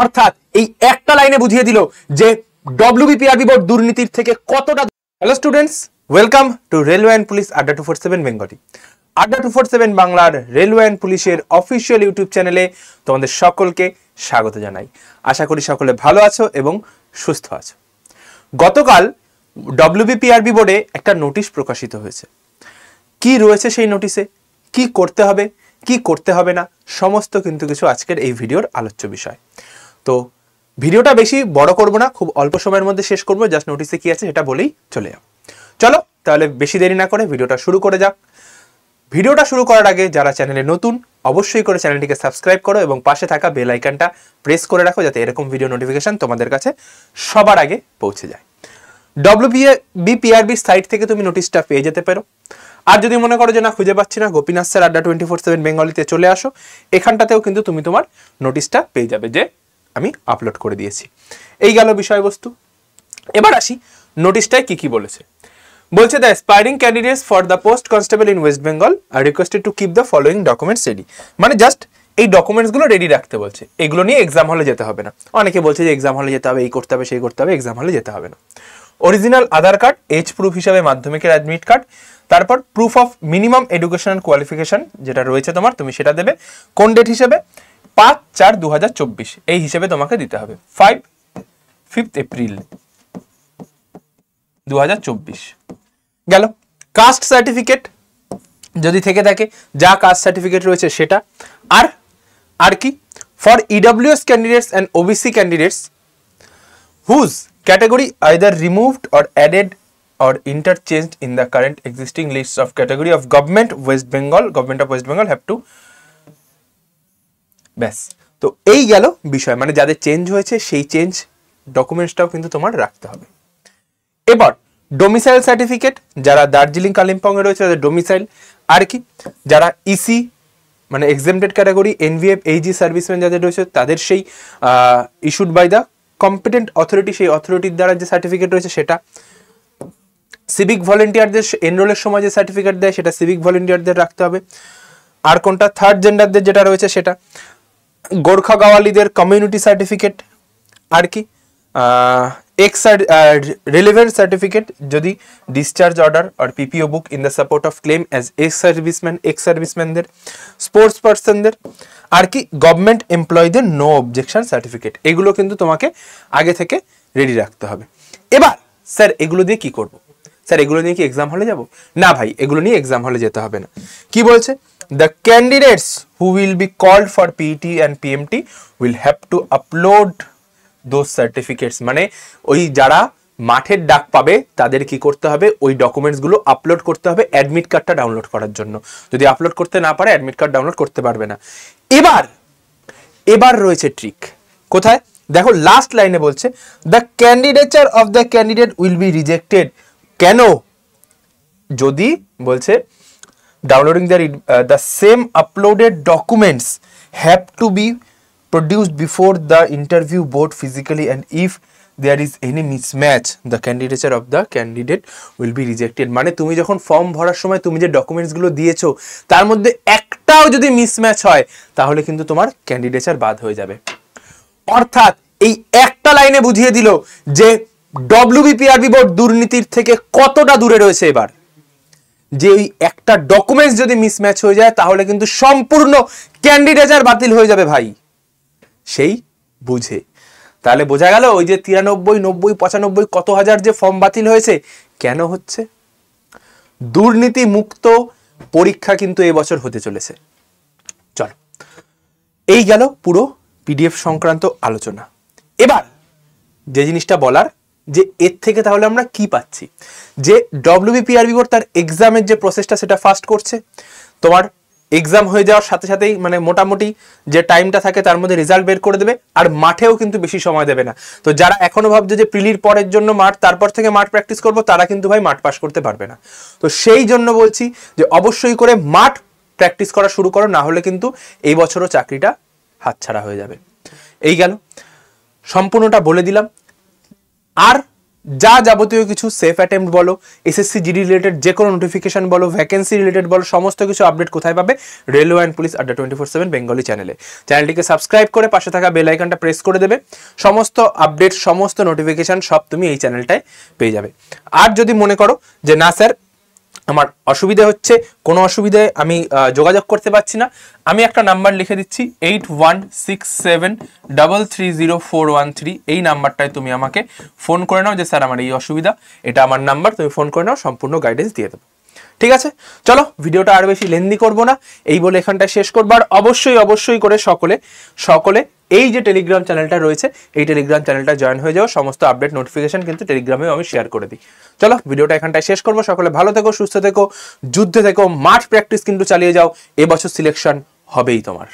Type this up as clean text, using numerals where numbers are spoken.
অর্থাৎ এই একটা লাইনে বুঝিয়ে দিল যে ডব্লিউবিপিআরবি বোর্ড দুর্নীতির থেকে কতটা। Hello students, welcome to railway and police আড্ডা 247 বেঙ্গলি। আড্ডা 247 বাংলার রেলওয়ে অ্যান্ড পুলিশের অফিসিয়াল ইউটিউব চ্যানেলে তোমাদের সকলকে স্বাগত জানাই। আশা করি সকলে ভালো আছো এবং সুস্থ আছো। গতকাল ডব্লিউবিপিআরবি বোর্ডে একটা নোটিশ প্রকাশিত হয়েছে। কি রয়েছে সেই নোটিশে, কি করতে হবে কি করতে হবে না, সমস্ত কিন্তু কিছু আজকের এই ভিডিওর আলোচ্য বিষয়। তো ভিডিওটা বেশি বড় করব না, খুব অল্প সময়ের মধ্যে শেষ করব। জাস্ট নোটিশে কি আছে সেটা বলেই চলে যাব। চলো তাহলে বেশি দেরি না করে ভিডিওটা শুরু করে যাক। ভিডিওটা শুরু করার আগে যারা চ্যানেলে নতুন, অবশ্যই করে চ্যানেলটিকে সাবস্ক্রাইব করো এবং পাশে থাকা বেল আইকনটা প্রেস করে রাখো, যাতে এরকম ভিডিও নোটিফিকেশন তোমাদের কাছে সবার আগে পৌঁছে যায়। ডব্লিউবিপিআরবি সাইট থেকে তুমি নোটিশটা পেয়ে যেতে পারো। আর যদি মনে করো যে না, খুঁজে পাচ্ছি না, গোপীনাথ স্যার আড্ডা 24/7 বেঙ্গলিতে চলে আসো, এখানটাতেও কিন্তু তুমি তোমার নোটিশটা পেয়ে যাবে যে আমি আপলোড করে দিয়েছি। এই গেল বিষয়বস্তু। এবার আসি নোটিশটায় কি কি বলেছে। বলছে the aspiring candidates for the post constable in West Bengal are requested to keep the following documents ready. মানে জাস্ট এই ডকুমেন্টসগুলো রেডি রাখতে বলছে, এগুলো নিয়ে এক্সাম হলে যেতে হবে না। অনেকে বলছে যে এক্সাম হলে যেতে হবে, এই করতে হবে সেই করতে হবে, এক্সাম হলে যেতে হবে না। অরিজিনাল আধার কার্ড, এজ প্রুফ হিসাবে মাধ্যমিকের অ্যাডমিট কার্ড, তারপর proof of minimum educational qualification যেটা রয়েছে তোমার, তুমি সেটা দেবে। কোন ডেট হিসেবে? 5/4/2024 এই হিসেবে তোমাকে দিতে হবে। 5th এপ্রিল 2024 গেল। কাস্ট সার্টিফিকেট যদি থেকে থাকে, যা কাস্ট সার্টিফিকেট রয়েছে সেটা। আর কি? For EWS candidates and OBC candidates whose category either removed or added or interchanged in the current existing lists of category of government of West Bengal have to ব্যাস। তো এই গেল বিষয়, মানে যাদের চেঞ্জ হয়েছে সেই চেঞ্জ ডকুমেন্টসটাও কিন্তু তোমার রাখতে হবে। এবার ডোমিসাইল সার্টিফিকেট, যারা দার্জিলিং কালিম্পং এ রয়েছে তাদের ডোমিসাইল। আর কি? যারা ইসি মানে এক্সেমটেড ক্যাটাগরি, এনভিএফ, এইজি সার্ভিসম্যান যাদের রয়েছে তাদের সেই issued by the competent authority, সেই অথরিটির দ্বারা যে সার্টিফিকেট রয়েছে সেটা। সিভিক ভলেন্টিয়ারদের এনরোলের সময় যে সার্টিফিকেট দেয় সেটা সিভিক ভলেন্টিয়ারদের রাখতে হবে। আর কোনটা? থার্ড জেন্ডারদের যেটা রয়েছে সেটা। গোর্খা গাওয়ালিদের কমিউনিটি সার্টিফিকেট। আর কি? রিলেভেন্ট সার্টিফিকেট যদি ডিসচার্জ অর্ডার আর PPO book in the support of claim as ex সার্ভিসম্যানদের, স্পোর্টস পার্সনদের। আর কি? গভর্নমেন্ট এমপ্লয়ীদের নো অবজেকশন সার্টিফিকেট। এগুলো কিন্তু তোমাকে আগে থেকে রেডি রাখতে হবে। এবার স্যার এগুলো দিয়ে কি করব? স্যার এগুলো নিয়ে কি এক্সাম হলে যাব? না ভাই, এগুলো নিয়ে এক্সাম হলে যেতে হবে না। কি বলছে? The candidates who will be called for PET and PMT will have to upload those certificates. মানে ওই যারা মাঠের ডাক পাবে তাদের কি করতে হবে? ওই ডকুমেন্টসগুলো আপলোড করতে হবে অ্যাডমিট কার্ডটা ডাউনলোড করার জন্য। যদি আপলোড করতে না পারে অ্যাডমিট কার্ড ডাউনলোড করতে পারবে না। এবার রয়েছে ট্রিক। কোথায়? দেখো লাস্ট লাইনে বলছে the candidature of the candidate will be rejected. কেন? যদি বলছে downloading the same uploaded documents have to be produced before the interview board physically, and if there is any mismatch the candidature of the candidate will be rejected। মানে তুমি যখন form ভরার সময় তুমি যে ডকুমেন্টসগুলো দিয়েছো তার মধ্যে একটাও যদি মিসম্যাচ হয় তাহলে কিন্তু তোমার ক্যান্ডিডেচার বাদ হয়ে যাবে। অর্থাৎ এই একটা লাইনে বুঝিয়ে দিল যে ডব্লিউবিপিআরবি বোর্ড দুর্নীতির থেকে কতটা দূরে রয়েছে। এবার যে ওই একটা ডকুমেন্টস যদি মিসম্যাচ হয়ে যায় তাহলে কিন্তু সম্পূর্ণ ক্যান্ডিডেচার বাতিল হয়ে যাবে ভাই, সেই বুঝে। তাহলে বোঝা গেল ওই যে 93, 90, 95 কত হাজার যে ফর্ম বাতিল হয়েছে কেন হচ্ছে? দুর্নীতি মুক্ত পরীক্ষা কিন্তু এবছর হতে চলেছে। চলো, এই গেল পুরো পিডিএফ সংক্রান্ত আলোচনা। এবার যে জিনিসটা বলার, যে এর থেকে তাহলে আমরা কি পাচ্ছি, যে ডব্লিউবিপিআরবি বোর্ড তার এক্সামের যে প্রসেসটা সেটা ফাস্ট করছে। তোমার এক্সাম হয়ে যাওয়ার সাথে সাথেই মানে মোটামুটি যে টাইমটা থাকে তার মধ্যে রেজাল্ট বের করে দেবে, আর মাঠেও কিন্তু বেশি সময় দেবে না। তো যারা এখনো ভাবছে যে প্রিলির পরের জন্য মাঠ, তারপর থেকে মাঠ প্র্যাকটিস করবো, তারা কিন্তু ভাই মাঠ পাস করতে পারবে না। তো সেই জন্য বলছি যে অবশ্যই করে মাঠ প্র্যাকটিস করা শুরু করো, না হলে কিন্তু এই বছরও চাকরিটা হাতছাড়া হয়ে যাবে। এই গেল, সম্পূর্ণটা বলে দিলাম। আর যা যাবতীয় কিছু সেফ অ্যাটেম্প্ট বলো, এসএসসি জিডি রিলেটেড যে কোনো নোটিফিকেশন বলো, ভ্যাকেন্সি রিলেটেড বলো, সমস্ত কিছু আপডেট কোথায় পাবে? রেলওয়ে অ্যান্ড পুলিশ আড্ডা 24/7 বেঙ্গলি চ্যানেলে। চ্যানেলটিকে সাবস্ক্রাইব করে পাশে থাকা বেল আইকনটা প্রেস করে দেবে। সমস্ত আপডেট, সমস্ত নোটিফিকেশন সব তুমি এই চ্যানেলটায় পেয়ে যাবে। আর যদি মনে করো যে না স্যার আমার অসুবিধা হচ্ছে, কোনো অসুবিধায় আমি যোগাযোগ করতে পারছি না, আমি একটা নাম্বার লিখে দিচ্ছি 8167330413। এই নাম্বারটায় তুমি আমাকে ফোন করে নাও যে স্যার আমার এই অসুবিধা, এটা আমার নাম্বার, তুমি ফোন করে নাও, সম্পূর্ণ গাইডেন্স দিয়ে দেবো। ঠিক আছে, চলো ভিডিওটা আর বেশি লেন্দি করবো না, এই বলে এখানটায় শেষ করবো। আর অবশ্যই করে সকলে এই যে টেলিগ্রাম চ্যানেলটা রয়েছে, এই টেলিগ্রাম চ্যানেলটা জয়েন হয়ে যাও। সমস্ত আপডেট নোটিফিকেশন কিন্তু টেলিগ্রামেও আমি শেয়ার করে দিই। চলো ভিডিওটা এখানটায় শেষ করবো। সকলে ভালো থেকো, সুস্থ থেকো, যুদ্ধে থেকো, মাঠ প্র্যাকটিস কিন্তু চালিয়ে যাও। এবছর সিলেকশন হবেই তোমার।